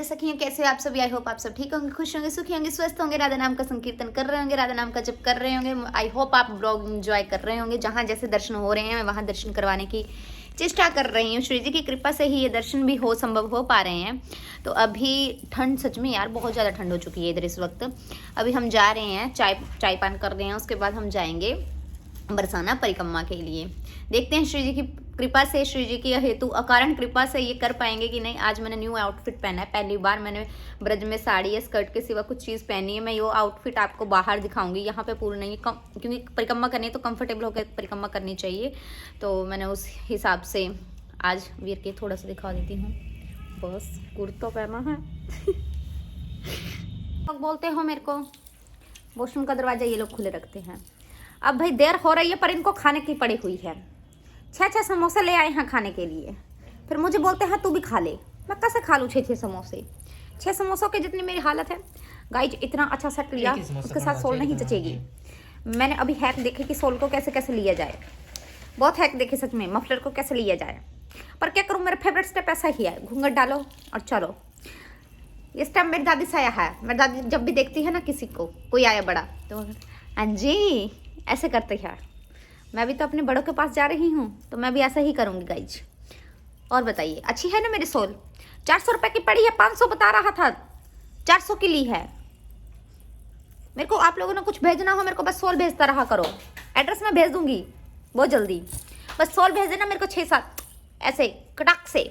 सखियों, कैसे आप सभी? आई होप आप सब ठीक होंगे, खुश होंगे, सुखी होंगे, स्वस्थ होंगे, राधा नाम का संकीर्तन कर रहे होंगे, राधा नाम का जप कर रहे होंगे। आई होप आप ब्लॉग एंजॉय कर रहे होंगे। जहाँ जैसे दर्शन हो रहे हैं मैं वहाँ दर्शन करवाने की चेष्टा कर रही हूँ। श्री जी की कृपा से ही ये दर्शन भी संभव हो पा रहे हैं। तो अभी ठंड, सच में यार बहुत ज़्यादा ठंड हो चुकी है इधर इस वक्त। अभी हम जा रहे हैं, चाय पान कर रहे हैं, उसके बाद हम जाएंगे बरसाना परिक्रमा के लिए। देखते हैं श्री जी की कृपा से, श्री जी की हेतु अकारण कृपा से ये कर पाएंगे कि नहीं। आज मैंने न्यू आउटफिट पहना है, पहली बार मैंने ब्रज में साड़ी या स्कर्ट के सिवा कुछ चीज़ पहनी है। मैं ये आउटफिट आपको बाहर दिखाऊंगी, यहाँ पे पूर्ण नहीं, क्योंकि परिक्रमा करनी है तो कंफर्टेबल होकर परिक्रमा करनी चाहिए। तो मैंने उस हिसाब से आज वीर के थोड़ा सा दिखा देती हूँ। बस कुर्ता पहना है। लोग बोलते हो मेरे को, वॉशरूम का दरवाजा ये लोग खुले रखते हैं। अब भाई देर हो रही है पर इनको खाने की पड़ी हुई है। 6 समोसे ले आए हैं खाने के लिए, फिर मुझे बोलते हैं तू भी खा ले। मैं कैसे खा लूँ 6 समोसे? 6 समोसों की जितनी मेरी हालत है। गाइज इतना अच्छा सेट लिया, उसके साथ सोल नहीं जचेगी। मैंने अभी हैक देखे कि सोल को कैसे कैसे लिया जाए, बहुत हैक देखे सच में, मफलर को कैसे लिया जाए। पर क्या करूँ, मेरा फेवरेट स्टेप ऐसा ही है, घूंघट डालो और चलो। ये स्टेप मेरी दादी से आया है। मेरी दादी जब भी देखती है ना किसी को, कोई आया बड़ा, तो हाँ जी ऐसे करते हैं। मैं भी तो अपने बड़ों के पास जा रही हूँ, तो मैं भी ऐसा ही करूँगी गाइज। और बताइए, अच्छी है ना मेरी सोल? 400 रुपये की पड़ी है, 500 बता रहा था, 400 की ली है। मेरे को आप लोगों ने कुछ भेजना हो, मेरे को बस सोल भेजता रहा करो। एड्रेस मैं भेज दूंगी बहुत जल्दी, बस सोल भेज देना मेरे को 6-7 ऐसे कटाक से।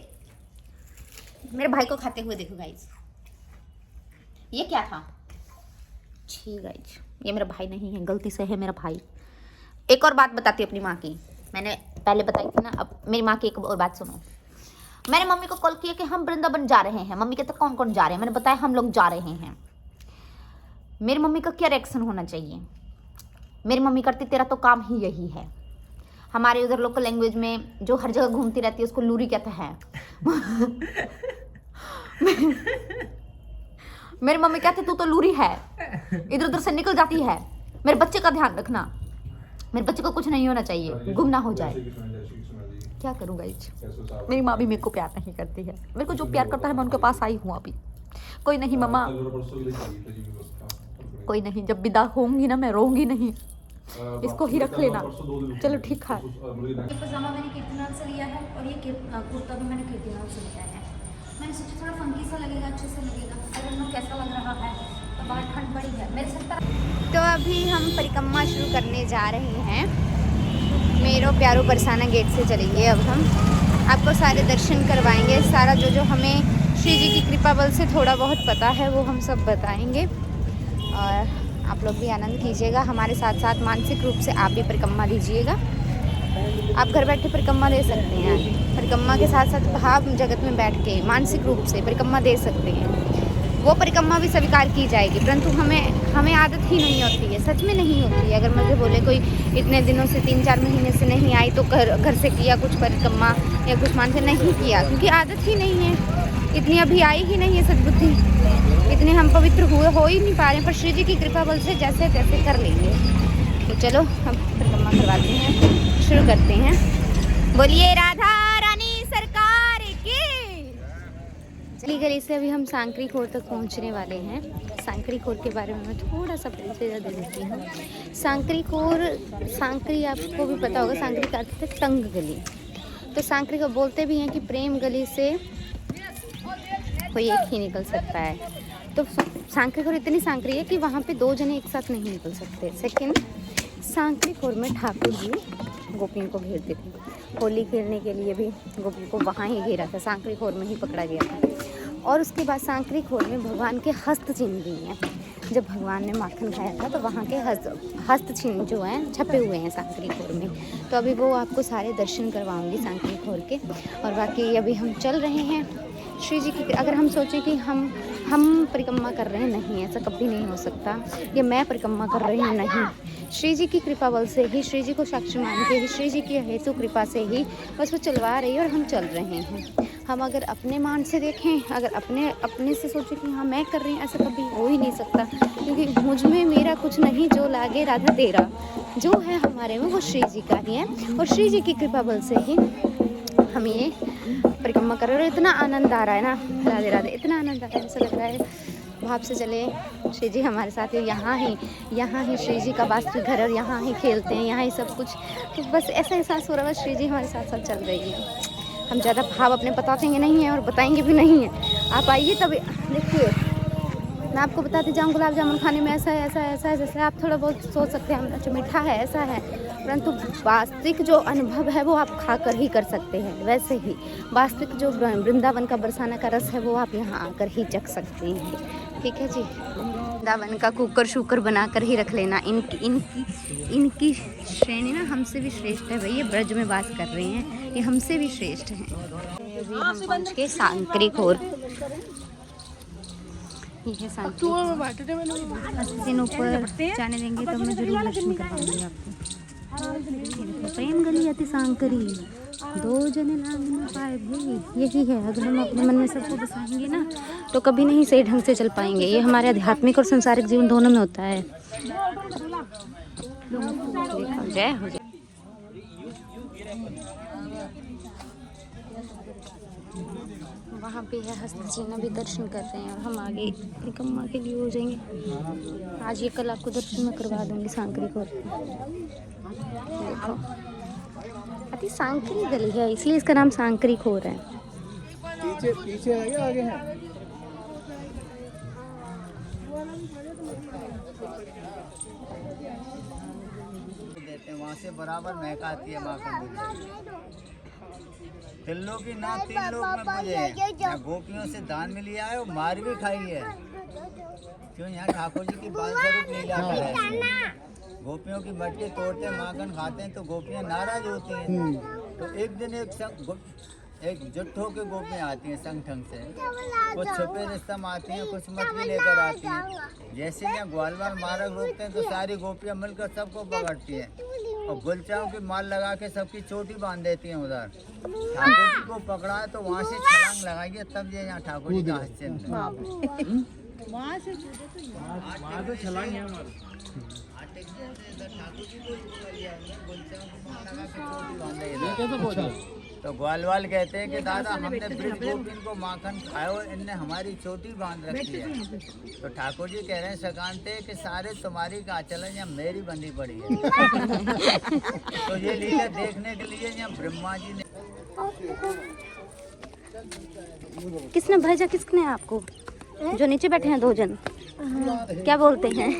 मेरे भाई को खाते हुए देखो गाइज। ये क्या था? छी गाइज, ये मेरा भाई नहीं है, गलती से है मेरा भाई। एक और बात बताती हूँ अपनी माँ की, मैंने पहले बताई थी ना, अब मेरी माँ की एक और बात सुनो। मैंने मम्मी को कॉल किया कि हम वृंदावन जा रहे हैं। मम्मी कहते कौन कौन जा रहे हैं? मैंने बताया हम लोग जा रहे हैं। मेरी मम्मी का क्या रिएक्शन होना चाहिए? मेरी मम्मी करती तेरा तो काम ही यही है। हमारे उधर लोकल लैंग्वेज में जो हर जगह घूमती रहती है उसको लूरी कहते हैं। मेरी मम्मी कहती तू तो लूरी है, इधर उधर से निकल जाती है। मेरे बच्चे का ध्यान रखना, मेरे बच्चे को कुछ नहीं होना चाहिए, गुम ना हो जाए। क्या करूँ गाइज, मेरी माँ भी मेरे को प्यार नहीं करती है। मेरे को जो प्यार करता है मैं उनके पास आई हूँ अभी। कोई नहीं मम्मा, कोई नहीं, जब विदा होंगी ना मैं रोऊंगी नहीं। इसको ही रख लेना। चलो ठीक है। ये पजामा मैंने कीर्तनाल से लिया है और ये कुर्ता भी मैंने कीर्तनाल से लिया है। मैंने सोचा थोड़ा फंकी सा लगेगा, अच्छे से लगेगा। अगर कैसा लग रहा है, तो बाहर ठंड पड़ी है मेरे सर। तो अभी हम परिक्रमा शुरू करने जा रहे हैं। मेरो प्यारो बरसाना गेट से चलेंगे। अब हम आपको सारे दर्शन करवाएंगे। सारा जो हमें श्री जी की कृपा बल से थोड़ा बहुत पता है वो हम सब बताएंगे, और आप लोग भी आनंद कीजिएगा हमारे साथ साथ। मानसिक रूप से आप भी परिक्रमा दीजिएगा। आप घर बैठे परिक्रमा दे सकते हैं, परिक्रमा के साथ साथ भाव जगत में बैठ के मानसिक रूप से परिक्रमा दे सकते हैं। वो परिक्रमा भी स्वीकार की जाएगी, परंतु हमें आदत ही नहीं होती है, सच में नहीं होती है। अगर मुझे बोले कोई इतने दिनों से 3-4 महीने से नहीं आई, तो घर से किया कुछ परिक्रमा या कुछ मान से नहीं किया, क्योंकि आदत ही नहीं है, इतनी अभी आई ही नहीं है सद्बुद्धि, इतने हम पवित्र हो ही नहीं पा रहे हैं। पर श्री जी की कृपा बल से जैसे तैसे कर लेंगे। तो चलो हम परिक्रमा करवाते हैं, शुरू करते हैं। बोलिए राधा रानी सरकार की। चली गली से अभी हम सांकरी खोर तक पहुंचने वाले हैं। सांकरी खोर के बारे में मैं थोड़ा सा परिचय दे देती हूँ। सांकरी आपको भी पता होगा, सांकरी का अर्थ है तंग गली। तो सांकरी को बोलते भी हैं कि प्रेम गली से कोई एक ही निकल सकता है। तो सांकरी खोर इतनी सांकरी है कि वहाँ पे 2 जने एक साथ नहीं निकल सकते। सेकंड, सांकरी खोर में ठाकुर जी गोपियों को घेरते थे। होली खेलने के लिए भी गोपियों को वहाँ ही घेरा था, सांकरी खोर में ही पकड़ा गया था। और उसके बाद सांकरी खोर में भगवान के हस्त चिन्ह भी हैं। जब भगवान ने माखन खाया था तो वहाँ के हस्त चिन्ह जो हैं छपे हुए हैं सांकरी खोर में। तो अभी वो आपको सारे दर्शन करवाऊंगी सांकरी खोर के। और बाकी अभी हम चल रहे हैं श्री जी की। अगर हम सोचें कि हम परिक्रमा कर रहे हैं, नहीं, ऐसा कभी नहीं हो सकता। ये मैं परिक्रमा कर रही हूँ, नहीं, श्री जी की कृपा बल से ही, श्री जी को साक्षी मान के ही, श्री जी की हेतु कृपा से ही बस वो चलवा रही है और हम चल रहे हैं। हम अगर अपने मान से देखें, अगर अपने से सोचें कि हाँ मैं कर रही हूँ, ऐसा कभी हो ही नहीं सकता, क्योंकि मुझ में मेरा कुछ नहीं, जो लागे राधा तेरा। जो है हमारे में वो श्री जी का ही है, और श्री जी की कृपा बल से ही हम ये परिक्रमा कर रहे हैं। इतना आनंद आ रहा है ना, राधे राधे, इतना आनंद आ रहा है, ऐसा लग रहा है भाव से चले श्री जी हमारे साथ है। यहाँ ही श्री जी का वास्तविक घर और यहाँ ही खेलते हैं, यहाँ ही सब कुछ। तो बस ऐसा एहसास हो रहा है श्री जी हमारे साथ साथ चल रही है। हम ज़्यादा भाव अपने बताते नहीं हैं और बताएंगे भी नहीं हैं। आप आइए तब देखिए, मैं आपको बताती जाऊँ गुलाब जामुन खाने में ऐसा है, ऐसा है, ऐसा है। जैसे आप थोड़ा बहुत सोच सकते हैं अच्छा मीठा है, ऐसा है, परंतु वास्तविक जो अनुभव है वो आप खाकर ही कर सकते हैं। वैसे ही वास्तविक जो वृंदावन का बरसाना का रस है वो आप यहाँ आकर ही चख सकते हैं। ठीक है जी, वृंदावन का कुकर शुकर बनाकर ही रख लेना। इनकी श्रेणी ना हमसे भी श्रेष्ठ है भाई। ये ब्रज में वास कर रहे हैं, ये हमसे भी श्रेष्ठ हैं। हम पहुँच के सांकरी खोर, ये है सांकरी। ऊपर जाने देंगे तो मैं जरूर दर्शन करवाऊंगी आपको। प्रेम गली अति सांकरी, दो जने लाग न पाए भाई। यही है, अगर हम अपने मन में सबको बसाएंगे ना तो कभी नहीं सही ढंग से चल पाएंगे। ये हमारे आध्यात्मिक और संसारिक जीवन दोनों में होता है। जय हो जय। वहाँ पे है हस्तचिन्ह, भी दर्शन कर रहे हैं और हम आगे परिक्रमा के लिए हो जाएंगे। आज ये कल आपको दर्शन में करवा दूंगी सांकरी को। देखो अति सांकरी गली है, इसलिए इसका नाम सांकरी खोर है। पीछे आगे है। वहाँ से बराबर महक आती है माखन दूध। तिल्लों की ना 3 लोग में मुझे गोपियों से दान में लिया है और मार भी खाई है। क्यों यहाँ ठाकुर जी की बाल स्वरूप लीला कर है। गोपियों की मटकी तोड़ते माखन खाते हैं तो गोपियाँ नाराज होती हैं। तो एक दिन एक जुट होकर गोपियाँ आती हैं संग ठंग से। कुछ छुपे रिश्तम आती हैं, कुछ मटकी लेकर आती हैं। जैसे यहाँ ग्वालवाल मार्ग रोकते हैं तो सारी गोपियाँ मिलकर सबको पकड़ती हैं और गुलचाओं की माल लगा के सबकी चोटी बांध देती हैं। उधर ठाकुर जी को पकड़ा है तो वहाँ से छलांग लगाइए तब ये यहाँ ठाकुर जी का हस्ते तो ग्वालवाल कहते हैं कि दादा हमने ब्रिज गोपिन को माखन खाया और इनने हमारी चोटी बांध रखी है। तो ठाकुर जी कह रहे हैं सकांते कि सारे तुम्हारी का चलन या मेरी बंदी पड़ी है। तो ये लीला देखने के लिए यहाँ ब्रह्मा जी ने किसने भेजा, किसने आपको? जो नीचे बैठे हैं 2 जन, क्या बोलते हैं?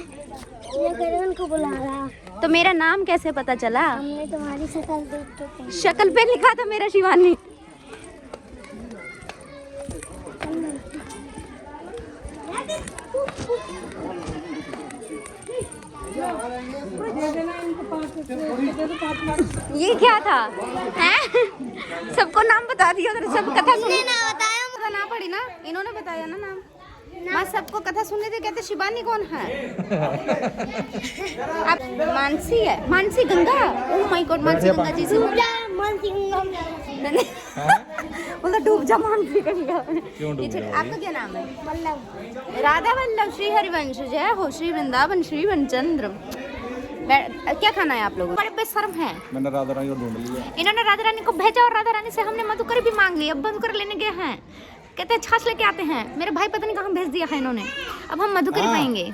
ये उनको बुला रहा। तो मेरा नाम कैसे पता चला? हमने तुम्हारी शक्ल देख के शक्ल पे लिखा था मेरा शिवानी। ये क्या था? हैं? सबको नाम बता दिया, सब कथा सुनने ना बताया, ना पड़ी ना, इन्होंने बताया ना नाम। मैं सबको कथा सुन रहे थे, कहते शिवानी कौन है? आप मानसी है, Mansi Ganga. Oh my God, Mansi Ganga ji से बोला डूब जा मानसी गंगा। आपका क्या नाम है? वल्लभ। राधा वल्लभ श्री हरिवंश। जय हो श्री वृंदावन श्री वनचंद्र। क्या खाना है आप लोगों को? बड़े बेशर्म है। मैंने राधा रानी को ढूंढ लिया। इन्होंने राधा रानी को भेजा और राधा रानी से हमने मधुकर भी मांग ली। अब मधुकर लेने गए हैं, कहते हैं छाछ लेके आते हैं। मेरे भाई पता नहीं कहाँ भेज दिया है इन्होंने। अब हम मधुकर पाएंगे।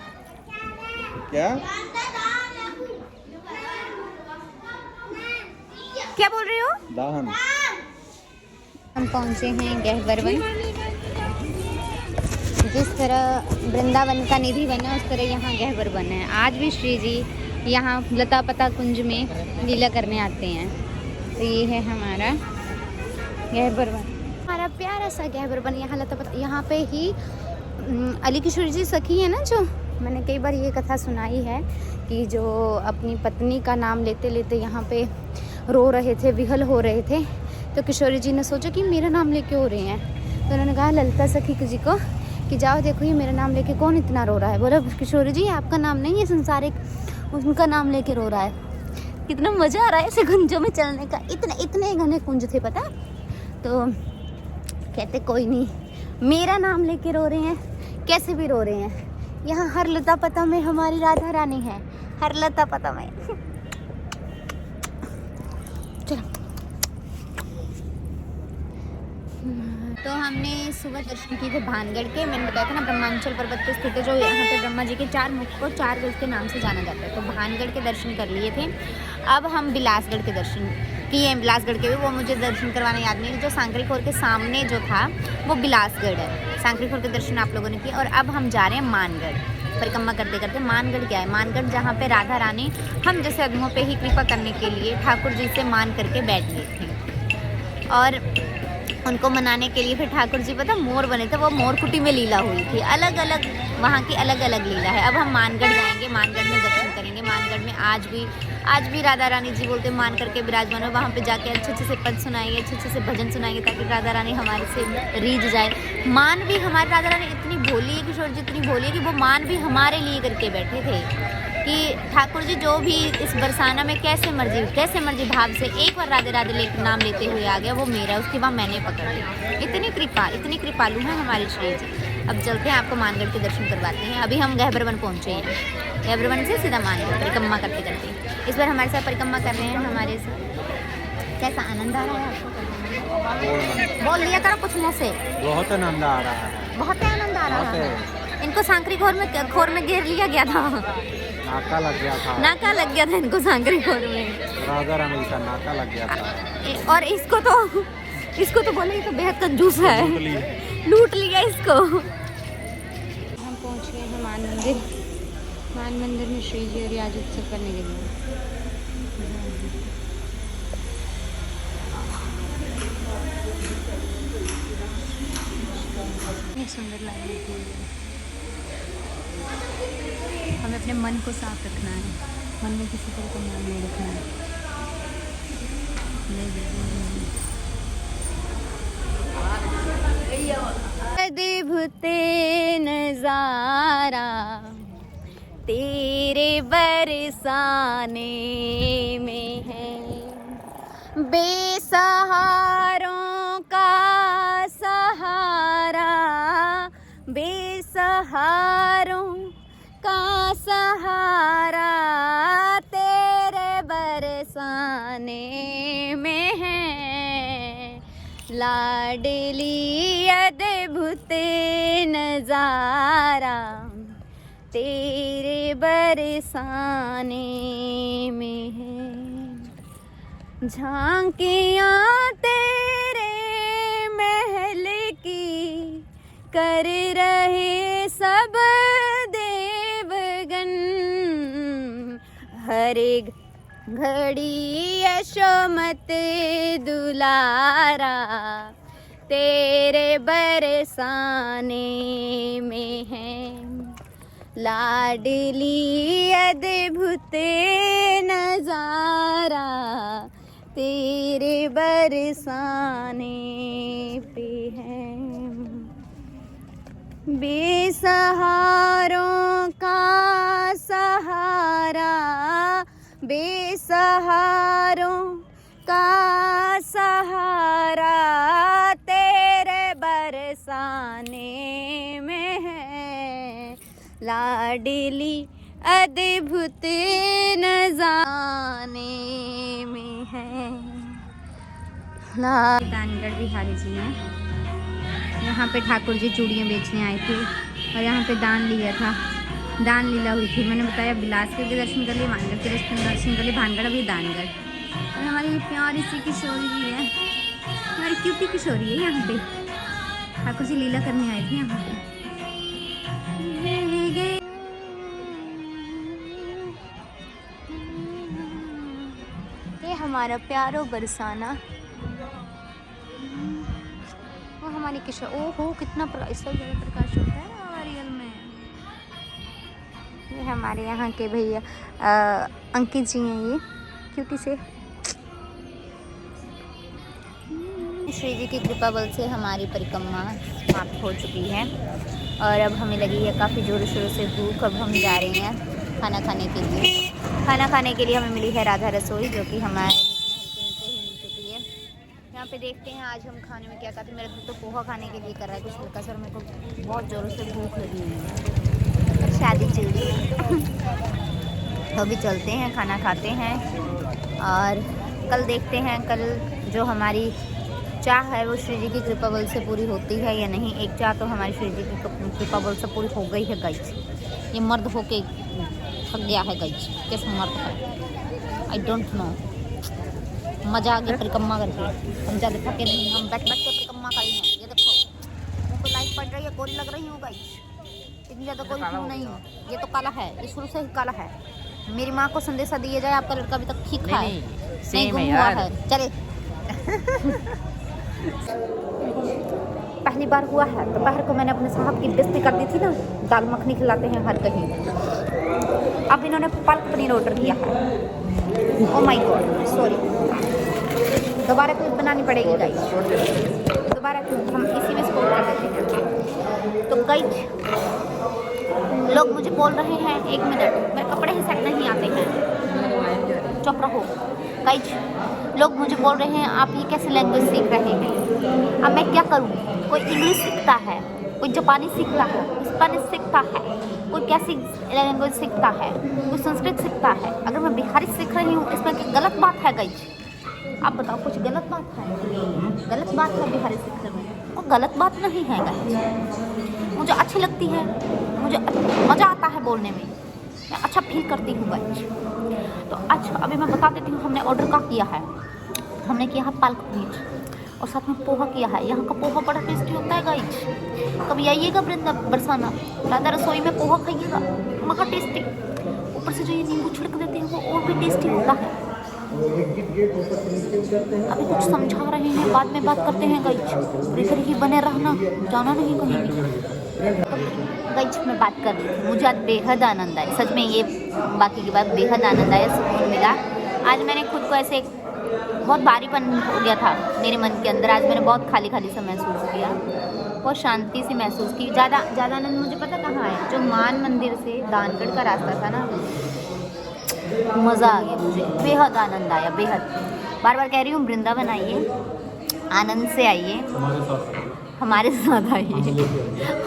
क्या बोल रही हो? दाहन। हम पहुंचे हैं गहबर वन। जिस तरह वृंदावन का निधि वन है उस तरह यहाँ गहबर वन है। आज भी श्री जी यहाँ लता पता कुंज में लीला करने आते हैं। तो ये है हमारा गहबर वन, हमारा प्यारा सा गहबर वन। यहाँ लता पता, यहाँ पे ही अली किशोर जी सखी है ना, जो मैंने कई बार ये कथा सुनाई है कि जो अपनी पत्नी का नाम लेते लेते यहाँ पे रो रहे थे, विहल हो रहे थे। तो किशोरी जी ने सोचा कि मेरा नाम लेके हो रहे हैं। तो उन्होंने कहा ललिता सखी जी को कि जाओ देखो ये मेरा नाम लेके कौन इतना रो रहा है। बोला किशोरी जी आपका नाम नहीं है संसारिक, उनका नाम लेके रो रहा है। कितना मज़ा आ रहा है ऐसे कुंजों में चलने का। इतने घने कुंज थे पता। तो कहते कोई नहीं, मेरा नाम लेके रो रहे हैं, कैसे भी रो रहे हैं। यहाँ हर लता पता में हमारी राधा रानी है, हर लता पता में। चलो तो हमने सुबह दर्शन किए थे भानगढ़ के। मैंने बताया था ना ब्रह्मांचल पर्वत पे स्थित है, जो यहाँ पे ब्रह्मा जी के 4 मुख को 4 गज के नाम से जाना जाता है। तो भानगढ़ के दर्शन कर लिए थे। अब हम बिलासगढ़ के दर्शन किए हैं। बिलासगढ़ के भी वो मुझे दर्शन करवाना याद नहीं, जो सांकरी खोर के सामने जो था वो बिलासगढ़ है। सांकरी खोर के दर्शन आप लोगों ने किए। और अब हम जा रहे हैं मानगढ़ परिक्रमा करते करते। मानगढ़ क्या है? मानगढ़ जहाँ पे राधा रानी हम जैसे आदमियों पे ही कृपा करने के लिए ठाकुर जी से मान करके बैठ गए थे, और उनको मनाने के लिए फिर ठाकुर जी पता मोर बने थे। वो मोर कुटी में लीला हुई थी। अलग अलग वहाँ की अलग अलग लीला है। अब हम मानगढ़ जाएंगे, मानगढ़ में दर्शन करेंगे। मानगढ़ में आज भी राधा रानी जी बोलते मान करके विराजमान हो। वहाँ पे जाके अच्छे से पद सुनाएंगे, अच्छे से भजन सुनाएंगे, ताकि राधा रानी हमारे से रीझ जाए। मान भी हमारी राधा रानी इतनी भोली है, किशोर जी इतनी भोली है कि वो मान भी हमारे लिए करके बैठे थे कि ठाकुर जी जो भी इस बरसाना में कैसे मर्जी भाव से एक बार राधे राधे नाम लेते हुए आ गया, वो मेरा, उसके बाद मैंने पकड़ लिया। इतनी कृपालु हैं हमारे श्री जी। अब चलते हैं, आपको मानगढ़ के दर्शन करवाते हैं। अभी हम गहबर वन पहुँचे हैं। गहबर वन से सीधा मानगढ़ परिक्रमा करते करते। इस बार हमारे साथ परिक्रमा कर रहे हैं हमारे साथ। कैसा आनंद आ रहा है आपको? बोल लिया करो कुछ मुँह से। बहुत आनंद आ रहा है। बहुत आनंद आ रहा है। इनको सांकरी खोर में घेर लिया गया था। नाका लग गया था इनको सांकरी खोर में। राधा रानी का नाका लग गया था। और इसको तो बोले तो बेहद कंजूस है, लूट लिया इसको। हम पहुंच गए हैं मान मंदिर में श्री जी और आज उत्सव करने के लिए। इतनी सुंदर लग रही थी। हमें अपने मन को साफ रखना है, मन में किसी तरह का मान नहीं रखना है। अद्भुत नज़ारा तेरे बरसाने में है, बेसहारों का सहारा, बेसहारों का सहारा तेरे बरसाने में है। लाडली अद्भुत नज़ारा तेरे बरसाने में है। झांकियाँ तेरे महल की कर रहे सब देवगन, हर एक घड़ी यशोमत दुलारा तेरे बरसाने में है। लाडली अद्भुत नज़ारा तेरे बरसाने पे है। बेसहारों का सहारा, बेसहारों का सहारा तेरे बरसाने में है। लाडली अद्भुत नज़ाने में है। दानगढ़ बिहारी जी हैं, यहाँ पे ठाकुर जी चूड़ियाँ बेचने आए थे और यहाँ पे दान लिया था, दान लीला हुई थी। मैंने बताया बिलासगढ़ के दर्शन कर लिए, मानगढ़ के दर्शन कर लिए, भानगढ़ अभी दानगढ़। और हमारी प्यारी सी किशोरी जी है, हमारी क्यूटी किशोरी है। यहाँ पे ठाकुर जी लीला करने आए थे यहाँ पे। ये हमारा प्यारो बरसाना, वो हमारी किशोर। ओहो कितना इससे ज़्यादा प्रकाश होता है नारियल में। ये हमारे यहाँ के भैया अंकित जी हैं, ये क्यूटी से। श्री जी की कृपा बल से हमारी परिक्रमा समाप्त हो चुकी है और अब हमें लगी है काफ़ी ज़ोरों शोरों से भूख। अब हम जा रहे हैं खाना खाने के लिए। खाना खाने के लिए हमें मिली है राधा रसोई, जो कि हमारे नीचे ही मिल चुकी है। यहाँ पे देखते हैं आज हम खाने में क्या खाते हैं। मेरा तो पोहा खाने के लिए कर रहा है कुछ हल्का सर, मेरे को बहुत ज़ोरों से भूख लगी हुई है, शादी चल रही है। तो अभी चलते हैं खाना खाते हैं और कल देखते हैं, कल जो हमारी चाह है वो श्री जी की कृपा बल से पूरी होती है या नहीं। एक चाह तो हमारी श्री जी की कृपा बल से पूरी हो गई है गाइस। ये मर्द होके थक गया है गाइस। कैसे मर्द है आई डोंट नो। मजा आ गया परिक्रमा करके। हम ज़्यादा थके नहीं, हम बैठ बैठ के परिक्रमा कर हैं। ये देखो मुँह पे लाइट पड़ रही है, गोरी लग रही हूँ गाइस। इतनी ज़्यादा कोई क्यों नहीं हूँ। ये तो काला है, ये शुरू से ही काला है। मेरी माँ को संदेशा दिया जाए आपका लड़का अभी तक ठीक है, नहीं गुम हुआ है। चले पहली बार हुआ है दोपहर को मैंने अपने साहब की बेइज्जती कर दी थी ना। दाल मखनी खिलाते हैं हर कहीं। अब इन्होंने पालक पनीर ऑर्डर किया है। Oh my God sorry. दोबारा कुछ बनानी पड़ेगी गाइस। दोबारा हम इसी में स्कोर कर देते हैं। तो गाइस लोग मुझे बोल रहे हैं 1 मिनट, मेरे कपड़े ही सेट नहीं आते हैं। चुप रहो गाइस। लोग मुझे बोल रहे हैं आप ये कैसे लैंग्वेज सीख रहे हैं। अब मैं क्या करूँ। कोई इंग्लिश सीखता है, कोई जापानी सीखता है, स्पेनिश सीखता है, कोई कैसी लैंग्वेज सीखता है, कोई संस्कृत सीखता है। अगर मैं बिहारी सीख रही हूँ इसमें क्या गलत बात है गाइस। आप बताओ कुछ गलत बात है। गलत बात है बिहारी सीखने में, वो गलत बात नहीं है गाइस। मुझे अच्छी लगती है, मुझे मज़ा आता है बोलने में, मैं अच्छा फील करती हूँ गाइस। तो अच्छा अभी मैं बता देती हूँ हमने ऑर्डर क्या किया है। हमने किया है पालक पनीर और साथ में पोहा किया है। यहाँ का पोहा बड़ा टेस्टी होता है गाइस। कभी आइएगा वृंदावन बरसाना, राधा रसोई में पोहा खाइएगा, महा टेस्टी। ऊपर से जो ये नींबू छिड़क देते हैं वो और भी टेस्टी होता है। अभी कुछ समझा रहे हैं, बाद में बात करते हैं गाइस। इधर ही बने रहना, जाना नहीं कहीं भी। गाइस मैं बात कर रही थी, मुझे आज बेहद आनंद आया। सच में ये बाकी की बात बेहद आनंद आया, सुकून मिला। आज मैंने खुद को ऐसे बहुत भारीपन हो गया था मेरे मन के अंदर। आज मैंने बहुत खाली खाली सा महसूस किया, बहुत शांति सी महसूस की। ज़्यादा आनंद मुझे पता कहाँ है, जो मान मंदिर से दानगढ़ का रास्ता था ना, मज़ा आ गया मुझे, बेहद आनंद आया बेहद। बार बार कह रही हूँ वृंदावन आइए, आनंद से आइए, हमारे साथ आइए,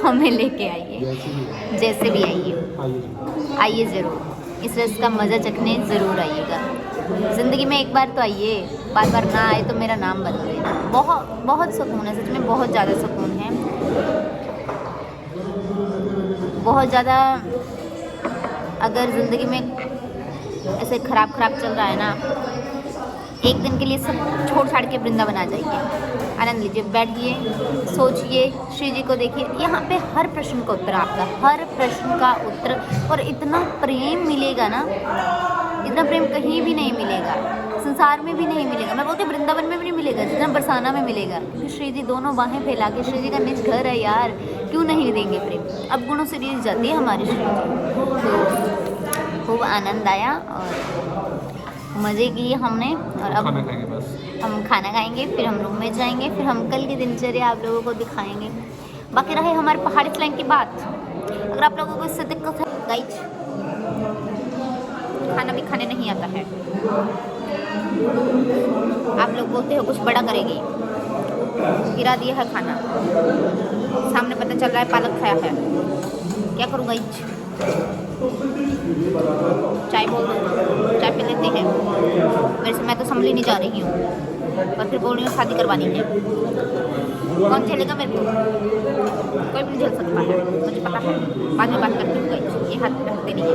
हमें लेके आइए, जैसे भी आइए ज़रूर। इस रस का मज़ा चखने ज़रूर आइएगा। ज़िंदगी में एक बार तो आइए, बार बार ना आए तो मेरा नाम बदल देना। बहुत बहुत सुकून है, सच में बहुत ज़्यादा सुकून है। बहुत ज़्यादा अगर ज़िंदगी में ऐसे ख़राब चल रहा है ना, एक दिन के लिए सब छोड़ छाड़ के वृंदावन आ जाइए, आनंद लीजिए, बैठिए, सोचिए, श्री जी को देखिए। यहाँ पे हर प्रश्न का उत्तर आपका, हर प्रश्न का उत्तर। और इतना प्रेम मिलेगा ना, इतना प्रेम कहीं भी नहीं मिलेगा, संसार में भी नहीं मिलेगा। मैं बोलती वृंदावन में भी नहीं मिलेगा जितना बरसाना में मिलेगा। क्योंकि श्री जी दोनों बाहें फैला के, श्री जी का निज घर है यार, क्यों नहीं देंगे प्रेम। अब गुणों से रीझ जाती है हमारी श्री जी। तो खूब आनंद आया और मज़े किए हमने। और अब हम खाना खाएंगे, फिर हम रूम में जाएंगे, फिर हम कल की दिनचर्या आप लोगों को दिखाएंगे। बाकी रहे हमारे पहाड़ी स्लैंग की बात, अगर आप लोगों को इससे दिक्कत है गाइस, खाना भी खाने नहीं आता है। आप लोग बोलते हो कुछ बड़ा करेगी, गिरा दिया है खाना, सामने पता चल रहा है पालक खाया है, क्या करूँ गाइस। चाय बोल दो, चाय पी लेते हैं। मेरे से मैं तो संभली नहीं जा रही हूँ, पर फिर बोल रही हूँ शादी करवानी है। कौन झेलेगा मेरे को, कोई भी नहीं झेल सकता है, मुझे पता है। बाद में बात करती हूँ गाइस, ये हाथ रखते नहीं है।